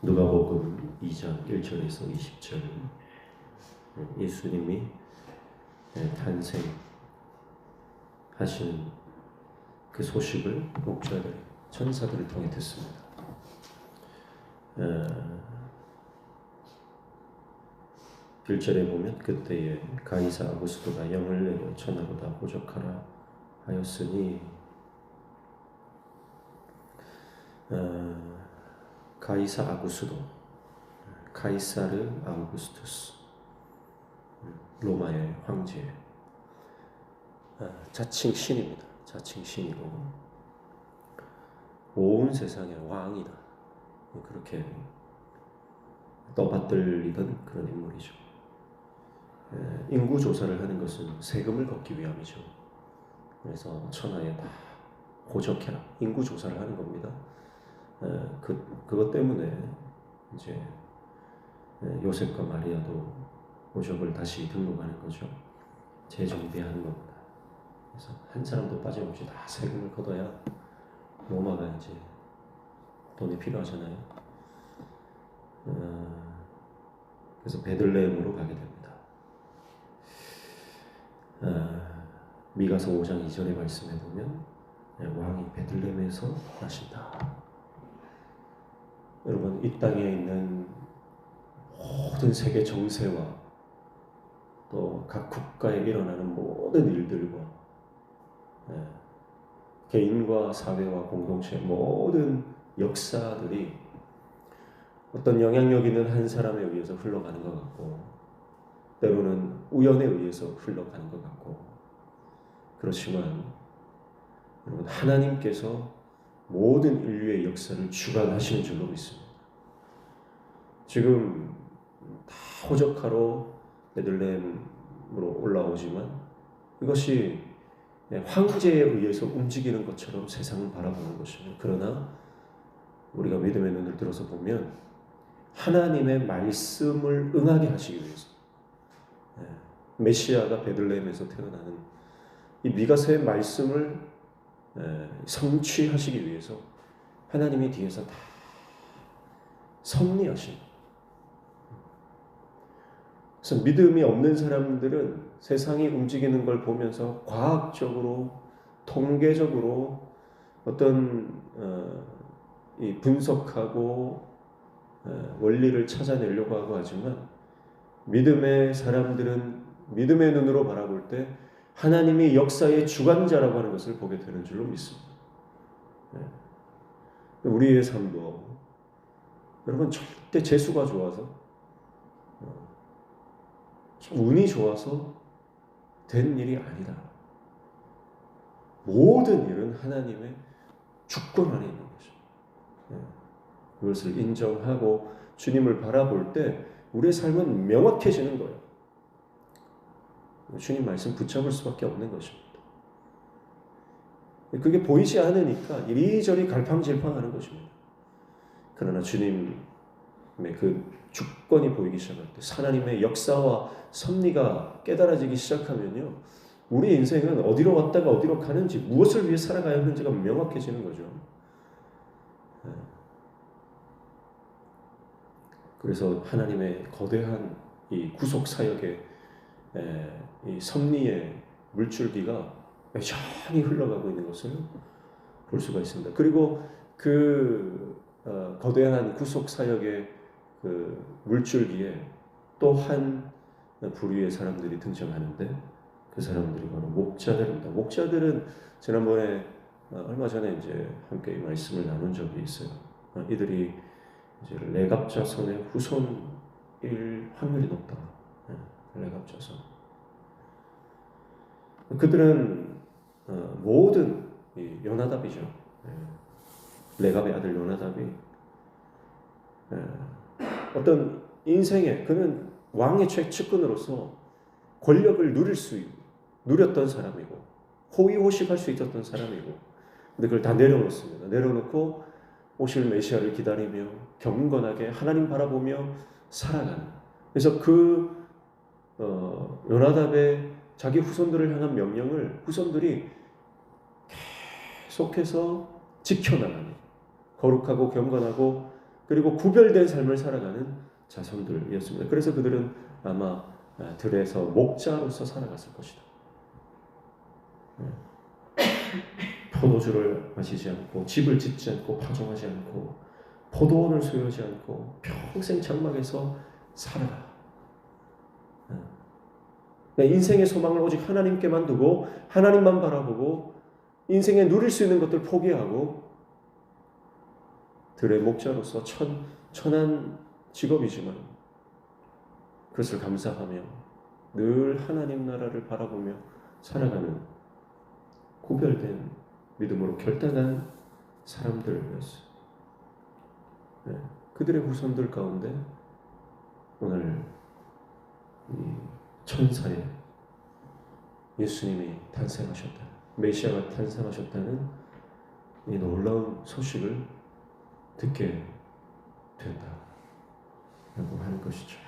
누가복음 2장 1절에서 20절 예수님이 탄생하시는 그 소식을 목자들이 천사들을 통해 듣습니다. 1절에 보면 그때에 가이사 아구스도가 영을 내려 천하보다 호족하라 하였으니 가이사 아구스도 카이사르 아우구스투스 로마의 황제 자칭 신입니다. 자칭 신이고 온 세상의 왕이다 그렇게 떠받들리던 그런 인물이죠. 인구 조사를 하는 것은 세금을 걷기 위함이죠. 그래서 천하에 다 호적해라 인구 조사를 하는 겁니다. 그것 때문에 이제 요셉과 마리아도 호적을 다시 등록하는 거죠. 재정비하는 겁니다. 그래서 한 사람도 빠짐없이 다 세금을 걷어야 로마가 이제 돈이 필요하잖아요. 그래서 베들레헴으로 가게 됩니다. 미가서 5장 2절의 말씀에 보면 왕이 베들레헴에서 나신다. 여러분 이 땅에 있는 모든 세계 정세와 또 각 국가에 일어나는 모든 일들과 개인과 사회와 공동체의 모든 역사들이 어떤 영향력 있는 한 사람에 의해서 흘러가는 것 같고 때로는 우연에 의해서 흘러가는 것 같고 그렇지만 여러분 하나님께서 모든 인류의 역사를 주관하시는 줄로 믿습니다. 지금 다 호적하러 베들레헴으로 올라오지만 이것이 황제에 의해서 움직이는 것처럼 세상을 바라보는 것이죠. 그러나 우리가 믿음의 눈을 들어서 보면 하나님의 말씀을 응하게 하시기 위해서 메시아가 베들레헴에서 태어나는 이 미가서의 말씀을 성취하시기 위해서 하나님이 뒤에서 다 섭리하십니다. 그래서 믿음이 없는 사람들은 세상이 움직이는 걸 보면서 과학적으로 통계적으로 어떤 이 분석하고 원리를 찾아내려고 하고 하지만 믿음의 사람들은 믿음의 눈으로 바라볼 때 하나님이 역사의 주관자라고 하는 것을 보게 되는 줄로 믿습니다. 우리의 삶도 여러분 절대 재수가 좋아서 운이 좋아서 된 일이 아니다. 모든 일은 하나님의 주권 안에 있는 것입니다. 그것을 인정하고 주님을 바라볼 때 우리의 삶은 명확해지는 거예요. 주님 말씀 붙잡을 수밖에 없는 것입니다. 그게 보이지 않으니까 이리저리 갈팡질팡하는 것입니다. 그러나 주님의 그 주권이 보이기 시작할 때 하나님의 역사와 섭리가 깨달아지기 시작하면요 우리 인생은 어디로 왔다가 어디로 가는지 무엇을 위해 살아가야 하는지가 명확해지는 거죠. 그래서 하나님의 거대한 이 구속 사역의 이 섭리의 물줄기가 여전히 흘러가고 있는 것을 볼 수가 있습니다. 그리고 그 거대한 구속 사역의 그 물줄기에 또 한 부류의 사람들이 등장하는데 그 사람들이 바로 목자들입니다. 목자들은 지난번에 얼마 전에 이제 함께 이 말씀을 나눈 적이 있어요. 이들이 이제 레갑 자손의 후손일 확률이 높다. 레갑 자손. 그들은 모든 요나답이죠. 레갑의 아들 요나답이 어떤 인생에 그는 왕의 측근으로서 권력을 누렸던 사람이고 호의호식할 수 있었던 사람이고 근데 그걸 다 내려놓습니다. 내려놓고 오실 메시아를 기다리며 경건하게 하나님 바라보며 살아가는 그래서 그 요나답의 자기 후손들을 향한 명령을 후손들이 계속해서 지켜나가는 거룩하고 경건하고 그리고 구별된 삶을 살아가는 자손들이었습니다. 그래서 그들은 아마 들에서 목자로서 살아갔을 것이다. 포도주를 마시지 않고 집을 짓지 않고 파종하지 않고 포도원을 소유하지 않고 평생 장막에서 살아라. 인생의 소망을 오직 하나님께만 두고 하나님만 바라보고 인생에 누릴 수 있는 것들 포기하고 들의 목자로서 천한 직업이지만 그것을 감사하며 늘 하나님 나라를 바라보며 살아가는 구별된 믿음으로 결단한 사람들이었어요. 그들의 후손들 가운데 오늘 이 천사에 예수님이 탄생하셨다, 메시아가 탄생하셨다는 이 놀라운 소식을 듣게 된다라고 하는 것이죠.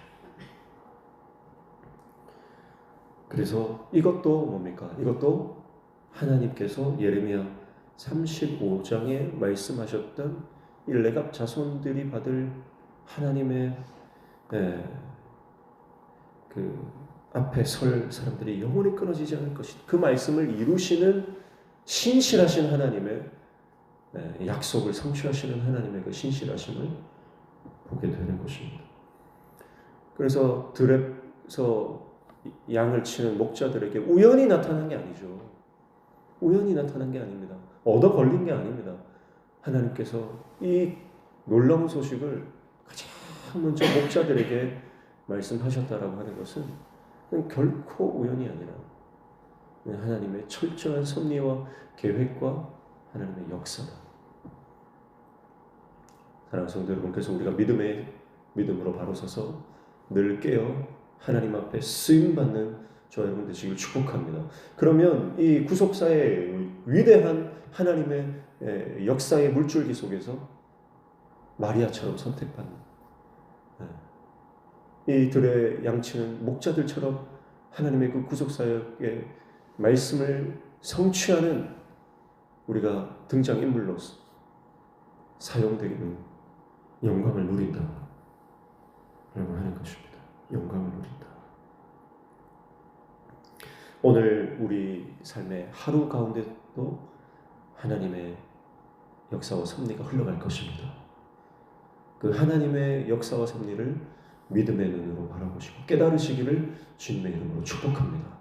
그래서 이것도 뭡니까? 이것도 하나님께서 예레미야 35장에 말씀하셨던 이 레갑 자손들이 받을 하나님의 그 앞에 설 사람들이 영원히 끊어지지 않을 것이다. 그 말씀을 이루시는 신실하신 하나님의 약속을 성취하시는 하나님의 그 신실하심을 보게 되는 것입니다. 그래서 들에서 양을 치는 목자들에게 우연히 나타난 게 아니죠. 우연히 나타난 게 아닙니다. 얻어 걸린 게 아닙니다. 하나님께서 이 놀라운 소식을 가장 먼저 목자들에게 말씀하셨다라고 하는 것은 결코 우연이 아니라 하나님의 철저한 섭리와 계획과 하나님의 역사다. 사랑하는 성도 여러분, 그래서 우리가 믿음으로 바로 서서 늘 깨어 하나님 앞에 쓰임받는 저와 여러분 되시길 축복합니다. 그러면 이 구속사의 위대한 하나님의 역사의 물줄기 속에서 마리아처럼 선택받는 이 들의 양치는 목자들처럼 하나님의 그 구속사역의 말씀을 성취하는 우리가 등장인물로서 사용되기는 영광을 누린다 라고 하는 것입니다. 영광을 누린다. 오늘 우리 삶의 하루 가운데도 하나님의 역사와 섭리가 흘러갈 것입니다. 그 하나님의 역사와 섭리를 믿음의 눈으로 바라보시고 깨달으시기를 주님의 이름으로 축복합니다.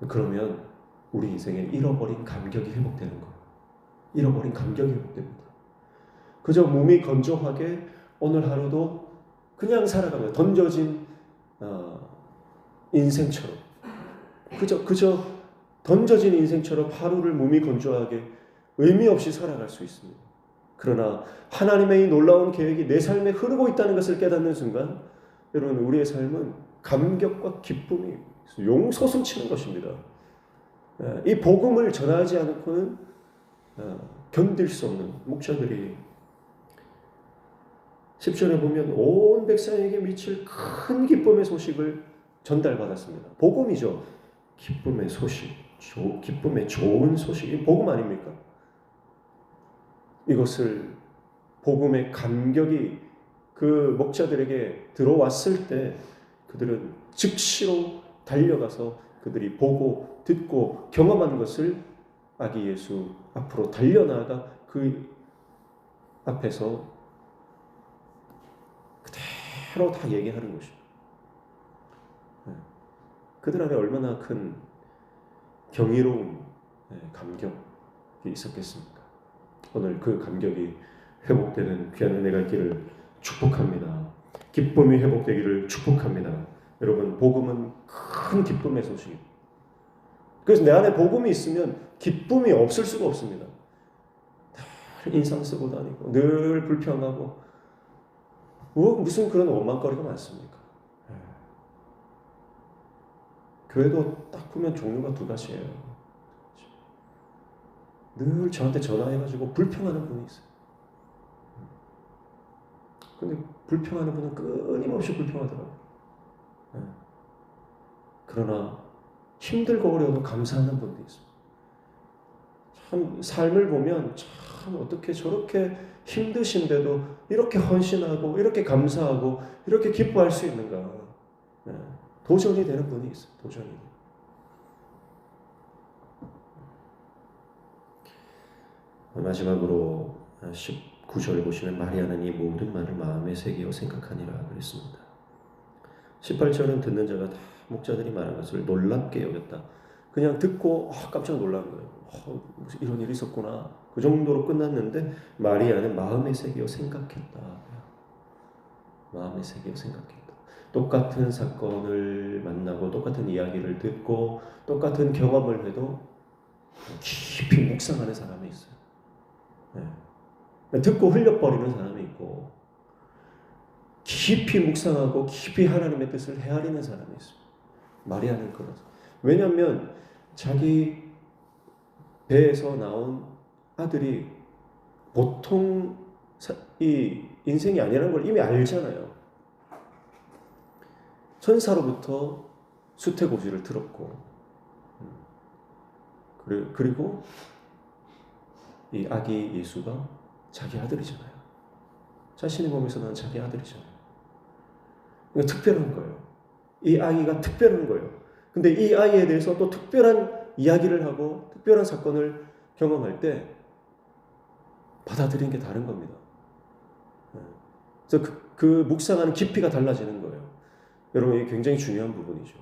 그러면 우리 인생에 잃어버린 감격이 회복되는 거예요. 잃어버린 감격이 회복됩니다. 그저 몸이 건조하게 오늘 하루도 그냥 살아가며 던져진 인생처럼 그저 던져진 인생처럼 하루를 몸이 건조하게 의미 없이 살아갈 수 있습니다. 그러나 하나님의 이 놀라운 계획이 내 삶에 흐르고 있다는 것을 깨닫는 순간 여러분 우리의 삶은 감격과 기쁨이 용솟음치는 것입니다. 이 복음을 전하지 않고는 견딜 수 없는 목자들이 10절에 보면 온 백성에게 미칠 큰 기쁨의 소식을 전달받았습니다. 복음이죠. 기쁨의 소식, 기쁨의 좋은 소식이 복음 아닙니까? 이것을 복음의 감격이 그 목자들에게 들어왔을 때 그들은 즉시로 달려가서 그들이 보고 듣고 경험한 것을 아기 예수 앞으로 달려나가 그 앞에서 그대로 다 얘기하는 것입니다. 그들 안에 얼마나 큰 경이로운 감격이 있었겠습니까? 오늘 그 감격이 회복되는 귀한 은혜가 있기를 축복합니다. 기쁨이 회복되기를 축복합니다. 여러분, 복음은 큰 기쁨의 소식입니다. 그래서 내 안에 복음이 있으면 기쁨이 없을 수가 없습니다. 늘 인상 쓰고 다니고 늘 불평하고 무슨 그런 원망거리가 많습니까? 교회도 딱 보면 종류가 두 가지예요. 늘 저한테 전화해가지고 불평하는 분이 있어요. 근데 불평하는 분은 끊임없이 불평하더라고요. 그러나 힘들고 어려워도 감사하는 분도 있어요. 참 삶을 보면 참 어떻게 저렇게 힘드신데도 이렇게 헌신하고 이렇게 감사하고 이렇게 기뻐할 수 있는가. 도전이 되는 분이 있어요. 도전이. 마지막으로 19절을 보시면 마리아는 이 모든 말을 마음에 새기어 생각하니라 그랬습니다. 18절은 듣는 자가 다 목자들이 말한 것을 놀랍게 여겼다. 그냥 듣고 깜짝 놀란 거예요. 무슨 이런 일이 있었구나. 그 정도로 끝났는데 마리아는 마음에 새기어 생각했다. 마음에 새기어 생각했다. 똑같은 사건을 만나고 똑같은 이야기를 듣고 똑같은 경험을 해도 깊이 묵상하는 사람이 있어요. 듣고 흘려버리는 사람이 있고 깊이 묵상하고 깊이 하나님의 뜻을 헤아리는 사람이 있어요. 마리아는 그렇습니다. 왜냐하면 자기 배에서 나온 아들이 보통 이 인생이 아니라는 걸 이미 알잖아요. 천사로부터 수태고지를 들었고 그리고 이 아기 예수가 자기 아들이잖아요. 자신의 몸에서 난 자기 아들이잖아요. 그러니까 특별한 거예요. 이 아이가 특별한 거예요. 근데 이 아이에 대해서 또 특별한 이야기를 하고 특별한 사건을 경험할 때 받아들이는 게 다른 겁니다. 그래서 그 묵상하는 깊이가 달라지는 거예요. 여러분, 이게 굉장히 중요한 부분이죠.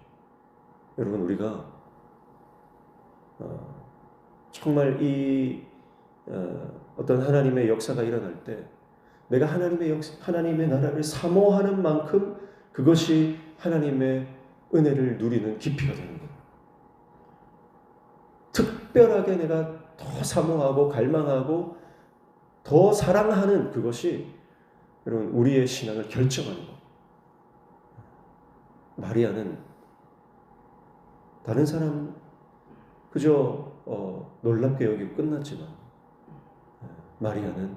여러분, 우리가 정말 이 어떤 하나님의 역사가 일어날 때 내가 하나님의 나라를 사모하는 만큼 그것이 하나님의 은혜를 누리는 깊이가 되는 거예요. 특별하게 내가 더 사모하고 갈망하고 더 사랑하는 그것이 여러분 우리의 신앙을 결정하는 거예요. 마리아는 다른 사람 그저 놀랍게 여기고 끝났지만 마리아는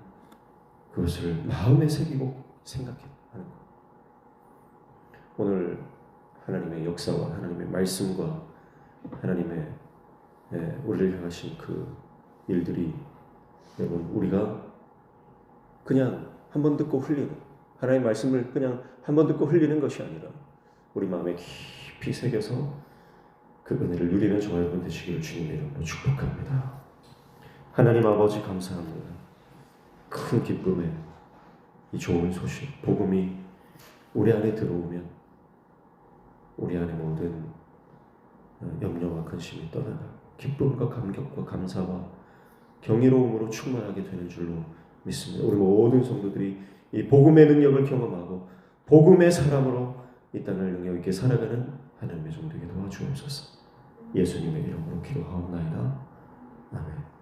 그것을 마음에 새기고 생각하는 거예요. 오늘 하나님의 역사와 하나님의 말씀과 하나님의 우리를 향하신 그 일들이 여러분 우리가 그냥 한번 듣고 흘리는 하나님의 말씀을 그냥 한번 듣고 흘리는 것이 아니라 우리 마음에 깊이 새겨서 그 은혜를 누리는 저와 여러분 되시기를 주님의 이름으로 축복합니다. 하나님 아버지 감사합니다. 큰 기쁨에 이 좋은 소식, 복음이 우리 안에 들어오면 우리 안에 모든 염려와 근심이 떠나가 기쁨과 감격과 감사와 경이로움으로 충만하게 되는 줄로 믿습니다. 우리 모든 성도들이 이 복음의 능력을 경험하고 복음의 사람으로 이 땅을 능력 있게 살아가는 하나님의 종되게 도와주옵소서. 예수님의 이름으로 기도하옵나이다. 아멘.